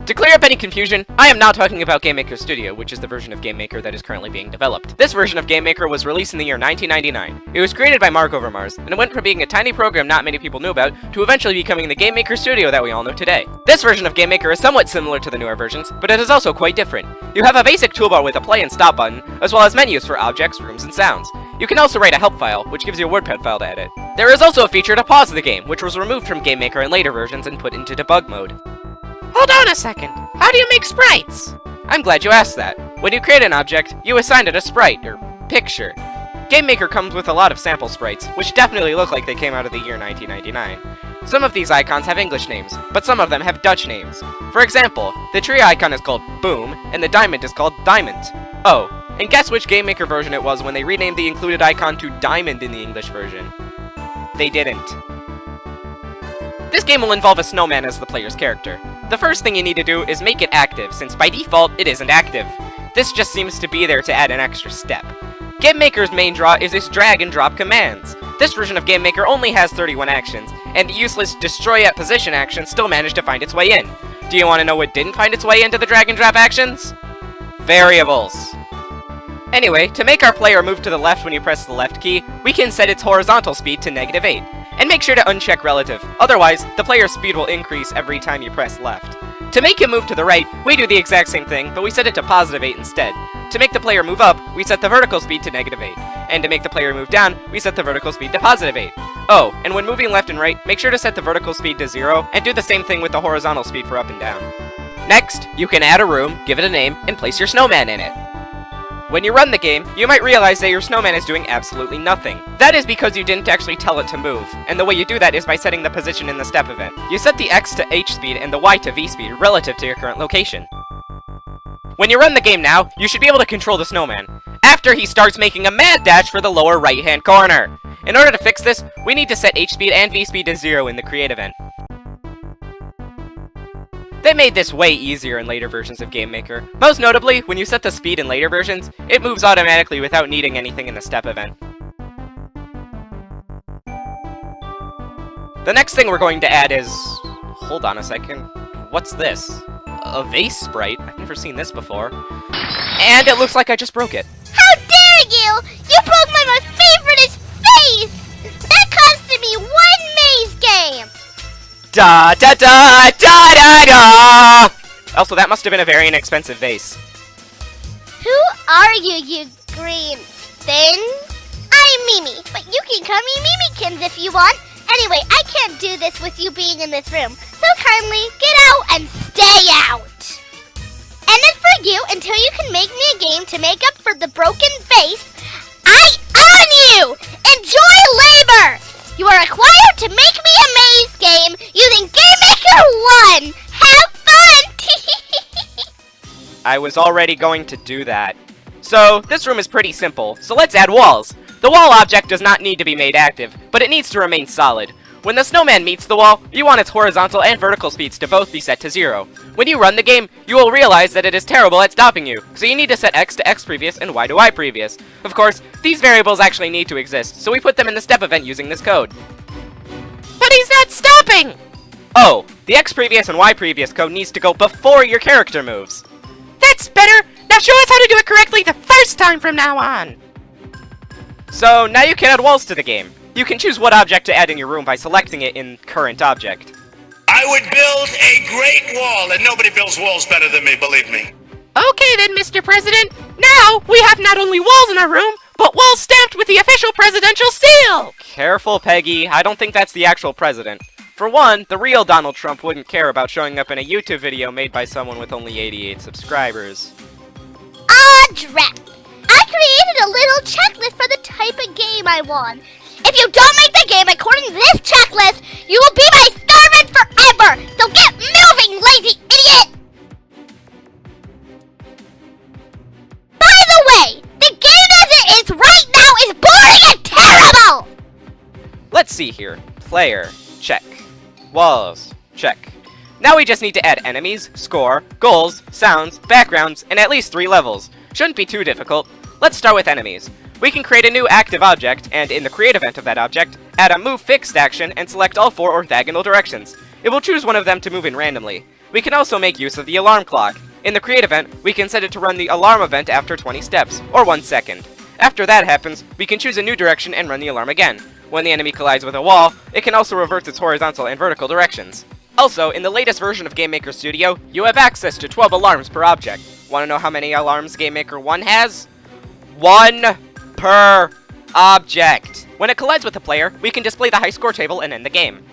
To clear up any confusion, I am not talking about GameMaker Studio, which is the version of GameMaker that is currently being developed. This version of GameMaker was released in the year 1999. It was created by Mark Overmars, and it went from being a tiny program not many people knew about, to eventually becoming the GameMaker Studio that we all know today. This version of GameMaker is somewhat similar to the newer versions, but it is also quite different. You have a basic toolbar with a play and stop button, as well as menus for objects, rooms, and sounds. You can also write a help file, which gives you a WordPad file to edit. There is also a feature to pause the game, which was removed from GameMaker in later versions and put into debug mode. Hold on a second. How do you make sprites? I'm glad you asked that. When you create an object, you assign it a sprite, or picture. GameMaker comes with a lot of sample sprites, which definitely look like they came out of the year 1999. Some of these icons have English names, but some of them have Dutch names. For example, the tree icon is called Boom, and the diamond is called Diamond. Oh, and guess which GameMaker version it was when they renamed the included icon to Diamond in the English version? They didn't. This game will involve a snowman as the player's character. The first thing you need to do is make it active, since by default, it isn't active. This just seems to be there to add an extra step. GameMaker's main draw is its drag and drop commands. This version of GameMaker only has 31 actions, and the useless destroy at position action still managed to find its way in. Do you want to know what didn't find its way into the drag and drop actions? Variables. Anyway, to make our player move to the left when you press the left key, we can set its horizontal speed to -8. And make sure to uncheck relative, otherwise, the player's speed will increase every time you press left. To make him move to the right, we do the exact same thing, but we set it to +8 instead. To make the player move up, we set the vertical speed to -8. And to make the player move down, we set the vertical speed to +8. Oh, and when moving left and right, make sure to set the vertical speed to 0, and do the same thing with the horizontal speed for up and down. Next, you can add a room, give it a name, and place your snowman in it. When you run the game, you might realize that your snowman is doing absolutely nothing. That is because you didn't actually tell it to move, and the way you do that is by setting the position in the step event. You set the X to H speed and the Y to V speed relative to your current location. When you run the game now, you should be able to control the snowman, after he starts making a mad dash for the lower right-hand corner. In order to fix this, we need to set H speed and V speed to 0 in the create event. They made this way easier in later versions of GameMaker. Most notably, when you set the speed in later versions, it moves automatically without needing anything in the step event. The next thing we're going to add is... Hold on a second. What's this? A Vase Sprite? I've never seen this before. And it looks like I just broke it. How dare you! You broke my most favoriteest face! That costed me 1 maze game! Da da da da da da! Also, that must have been a very inexpensive vase. Who are you, you green thing? I'm Mimi, but you can call me Mimikins if you want. Anyway, I can't do this with you being in this room, so kindly get out and stay out. And as for you, until you can make me a game to make up for the broken vase, I own you! Enjoy labor! You are required to make me a maze game using GameMaker 1! Have fun! I was already going to do that. So, this room is pretty simple, so let's add walls. The wall object does not need to be made active, but it needs to remain solid. When the snowman meets the wall, you want its horizontal and vertical speeds to both be set to 0. When you run the game, you will realize that it is terrible at stopping you, so you need to set X to X previous and Y to Y previous. Of course, these variables actually need to exist, so we put them in the step event using this code. But he's not stopping! Oh, the X previous and Y previous code needs to go before your character moves. That's better! Now show us how to do it correctly the first time from now on! So, now you can add walls to the game. You can choose what object to add in your room by selecting it in Current Object. I would build a great wall, and nobody builds walls better than me, believe me. Okay then, Mr. President. Now, we have not only walls in our room, but walls stamped with the official presidential seal! Careful, Peggy. I don't think that's the actual president. For one, the real Donald Trump wouldn't care about showing up in a YouTube video made by someone with only 88 subscribers. Ah, drat! I created a little checklist for the type of game I want. If you don't make the game according to this checklist, you will be my servant forever! So get moving, lazy idiot! By the way, the game as it is right now is boring and terrible! Let's see here. Player, check. Walls, check. Now we just need to add enemies, score, goals, sounds, backgrounds, and at least 3 levels. Shouldn't be too difficult. Let's start with enemies. We can create a new active object, and in the create event of that object, add a move fixed action and select all 4 orthogonal directions. It will choose one of them to move in randomly. We can also make use of the alarm clock. In the create event, we can set it to run the alarm event after 20 steps, or 1 second. After that happens, we can choose a new direction and run the alarm again. When the enemy collides with a wall, it can also reverse its horizontal and vertical directions. Also, in the latest version of GameMaker Studio, you have access to 12 alarms per object. Want to know how many alarms GameMaker 1 has? 1 per object. When it collides with a player, we can display the high score table and end the game.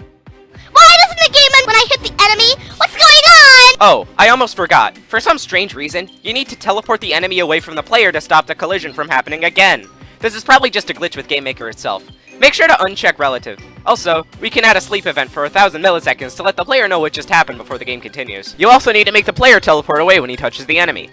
Why doesn't the game end when I hit the enemy? What's going on? Oh, I almost forgot. For some strange reason, you need to teleport the enemy away from the player to stop the collision from happening again. This is probably just a glitch with GameMaker itself. Make sure to uncheck relative. Also, we can add a sleep event for 1000 milliseconds to let the player know what just happened before the game continues. You also need to make the player teleport away when he touches the enemy.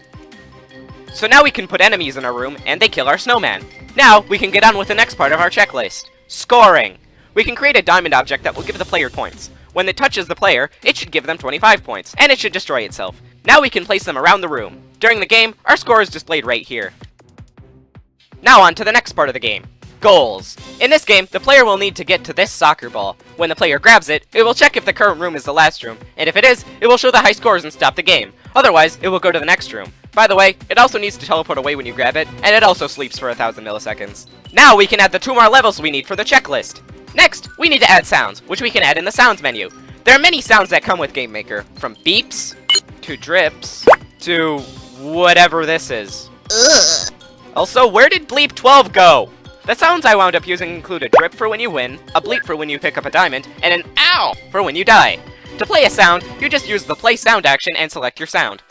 So now we can put enemies in our room and they kill our snowman. Now we can get on with the next part of our checklist. Scoring. We can create a diamond object that will give the player points. When it touches the player, it should give them 25 points, and it should destroy itself. Now we can place them around the room. During the game, our score is displayed right here. Now on to the next part of the game. Goals. In this game, the player will need to get to this soccer ball. When the player grabs it, it will check if the current room is the last room, and if it is, it will show the high scores and stop the game. Otherwise, it will go to the next room. By the way, it also needs to teleport away when you grab it, and it also sleeps for 1000 milliseconds. Now we can add the 2 more levels we need for the checklist. Next, we need to add sounds, which we can add in the sounds menu. There are many sounds that come with GameMaker, from beeps, to drips, to whatever this is. Ugh. Also, where did Bleep 12 go? The sounds I wound up using include a drip for when you win, a bleep for when you pick up a diamond, and an ow for when you die. To play a sound, you just use the play sound action and select your sound.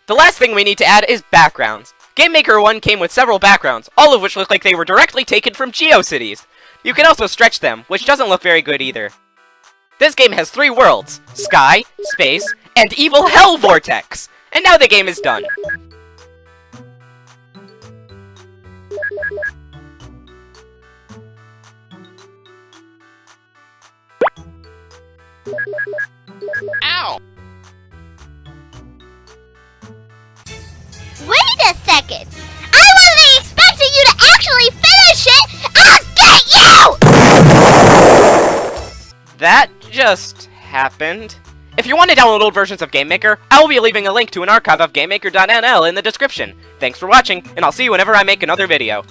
The last thing we need to add is backgrounds. GameMaker 1 came with several backgrounds, all of which look like they were directly taken from GeoCities. You can also stretch them, which doesn't look very good either. This game has 3 worlds: Sky, Space, and Evil Hell Vortex! And now the game is done. Ow! Wait a second. I wasn't expecting you to actually finish it. I'll get you! That just happened. If you want to download old versions of GameMaker, I will be leaving a link to an archive of GameMaker.nl in the description. Thanks for watching, and I'll see you whenever I make another video.